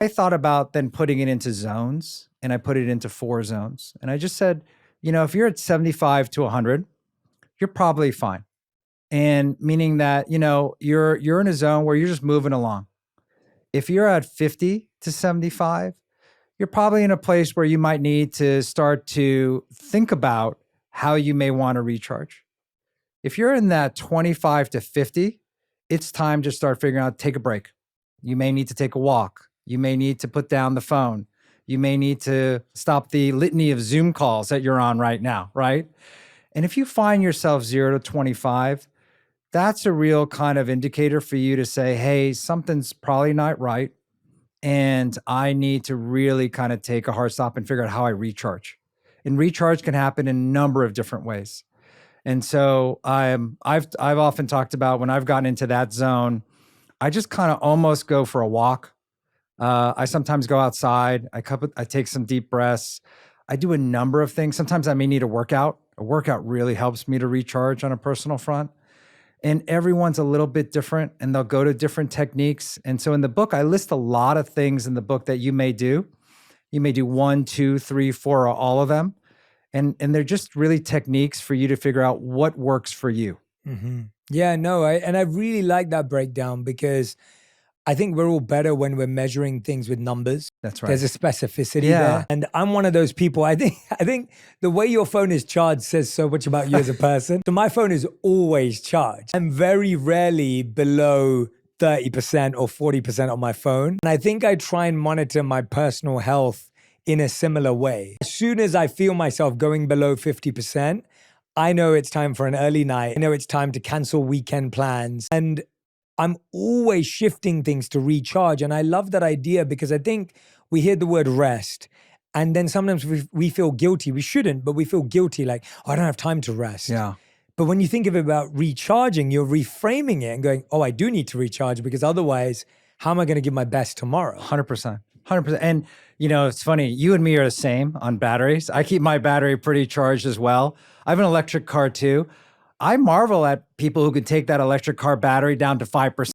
I thought about then putting it into zones, and I put it into 4 zones. And I just said, if you're at 75 to 100, you're probably fine. And meaning that, you're in a zone where you're just moving along. If you're at 50 to 75, you're probably in a place where you might need to start to think about how you may want to recharge. If you're in that 25 to 50, it's time to start figuring out, take a break. You may need to take a walk. You may need to put down the phone. You may need to stop the litany of Zoom calls that you're on right now, right? And if you find yourself 0 to 25, that's a real kind of indicator for you to say, hey, something's probably not right. And I need to really kind of take a hard stop and figure out how I recharge. And recharge can happen in a number of different ways. And so I've often talked about when I've gotten into that zone, I just kind of almost go for a walk. I sometimes go outside. I take some deep breaths. I do a number of things. Sometimes I may need a workout. A workout really helps me to recharge on a personal front. And everyone's a little bit different, and they'll go to different techniques. And so in the book, I list a lot of things in the book that you may do. You may do 1, 2, 3, 4, or all of them. And they're just really techniques for you to figure out what works for you. Mm-hmm. Yeah, no, I really like that breakdown, because I think we're all better when we're measuring things with numbers. That's right. There's a specificity there. And I'm one of those people. I think the way your phone is charged says so much about you as a person. So my phone is always charged. I'm very rarely below 30% or 40% on my phone. And I think I try and monitor my personal health in a similar way. As soon as I feel myself going below 50%, I know it's time for an early night. I know it's time to cancel weekend plans. And I'm always shifting things to recharge. And I love that idea, because I think we hear the word rest, and then sometimes we feel guilty. We shouldn't, but we feel guilty, like, oh, I don't have time to rest. Yeah. But when you think of it about recharging, you're reframing it and going, oh, I do need to recharge, because otherwise, how am I going to give my best tomorrow? 100%. 100%. And, it's funny, you and me are the same on batteries. I keep my battery pretty charged as well. I have an electric car too. I marvel at people who can take that electric car battery down to 5%.